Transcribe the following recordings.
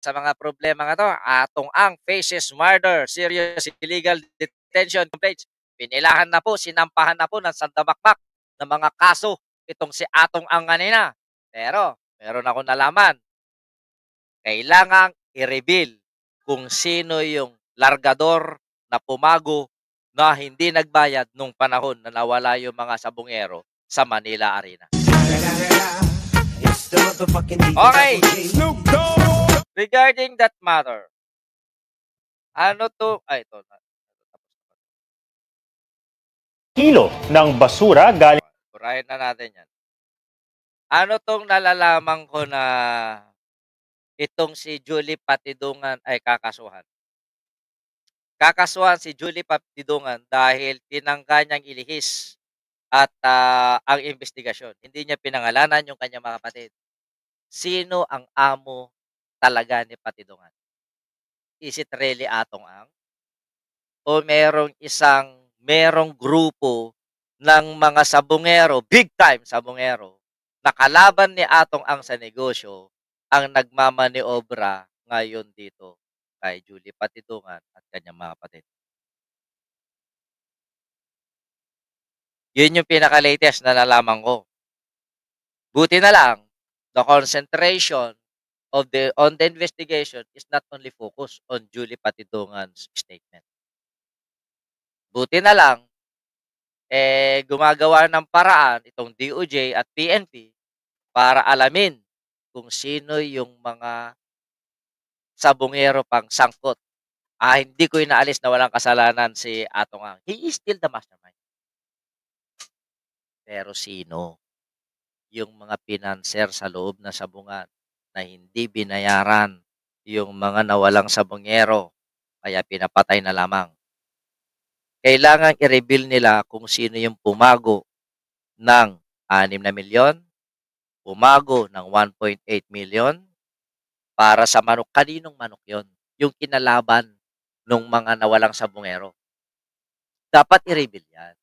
sa mga problema nga to, Atong Ang faces murder, serious illegal detention complaints. Pinilahan na po, sinampahan na po ng sandamakmak ng mga kaso itong si Atong Ang kanina. Pero, meron ako nalaman, kailangang i-reveal kung sino yung largador na pumago na hindi nagbayad nung panahon na nawala yung mga sabungero sa Manila Arena. Okay. Regarding that matter, ano to? Ay, ito. Kilo ng basura galing. Burahin na natin yan. Ano tong nalalaman ko na itong si Julie Patidungan ay kakasuhan? Kakasuhan si Julie Patidungan dahil tinangka niyang ilihis at ang investigasyon. Hindi niya pinangalanan yung kanyang mga kapatid. Sino ang amo talaga ni Patidungan? Is it really Atong Ang? O merong grupo ng mga sabungero, big time sabungero, na kalaban ni Atong Ang sa negosyo ang nagmamaniobra ngayon dito kay Julie Patidungan at kanyang mga kapatid. Yun yung pinaka-latest na nalaman ko. Buti na lang, the concentration on the investigation is not only focused on Julie Patidungan's statement. Buti na lang, gumagawa ng paraan itong DOJ at PNP para alamin kung sino yung mga sabungero pang sangkot. Hindi ko inaalis na walang kasalanan si Atong Ang. He is still the mastermind. Pero sino yung mga pinanser sa loob na sabungan na hindi binayaran yung mga nawalang sabungero kaya pinapatay na lamang? Kailangan i-reveal nila kung sino yung pumago ng 6 na milyon, pumago ng 1.8 million para sa manok. Kaninong manok yon? Yung kinalaban ng mga nawalang sabungero. Dapat i-reveal yan.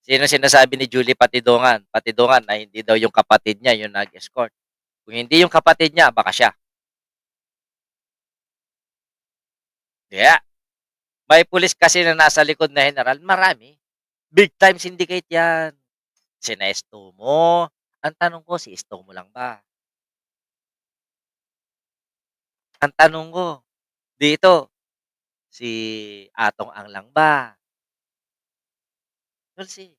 Sino sinasabi ni Julie Patidungan? Patidungan na hindi daw yung kapatid niya yung nag-escort. Kung hindi yung kapatid niya, baka siya. Yeah. May pulis kasi na nasa likod na general, marami. Big time syndicate yan. Sina Esto mo. Ang tanong ko, si Esto mo lang ba? Ang tanong ko, dito, si Atong Ang lang ba? We'll see.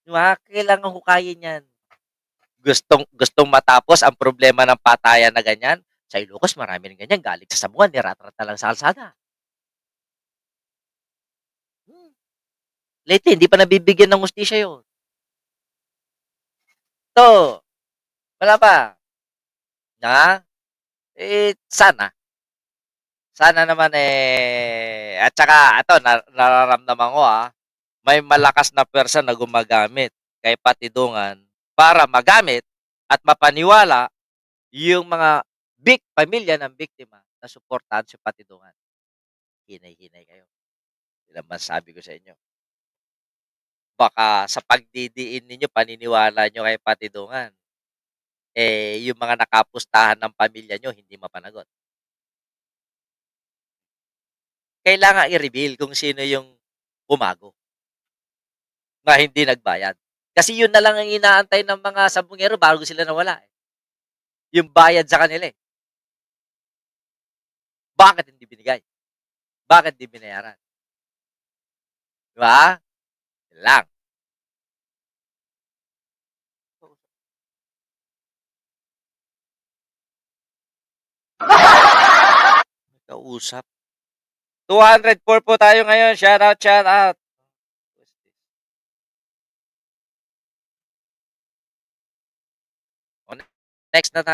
Diba? Kailangan hukayin yan. Gustong matapos ang problema ng patayan na ganyan. Sa Ilocos, marami rin ganyan. Galing sa sabungan, niratrat lang sa kalsada. Lately, hindi pa nabibigyan ng hustisya yun. To, wala pa. Na? Sana. Sana naman at saka, ito, nararamdaman ko may malakas na person na gumagamit kay Patidungan para magamit at mapaniwala yung mga pamilya ng biktima na suportahan si Patidungan. Hinay-hinay kayo. Ilan man sabi ko sa inyo. Baka sa pagdidiin ninyo, paniniwala nyo kay Patidungan, yung mga nakapustahan ng pamilya nyo, hindi mapanagot. Kailangan i-reveal kung sino yung pumago na hindi nagbayad. Kasi yun na lang ang inaantay ng mga sabungero bago sila nawala. Yung bayad sa kanila. Bakit hindi binigay? Bakit hindi binayaran? Diba? Yun lang. Kausap. 204 po tayo ngayon. Shout out, shout out. Next na tayo.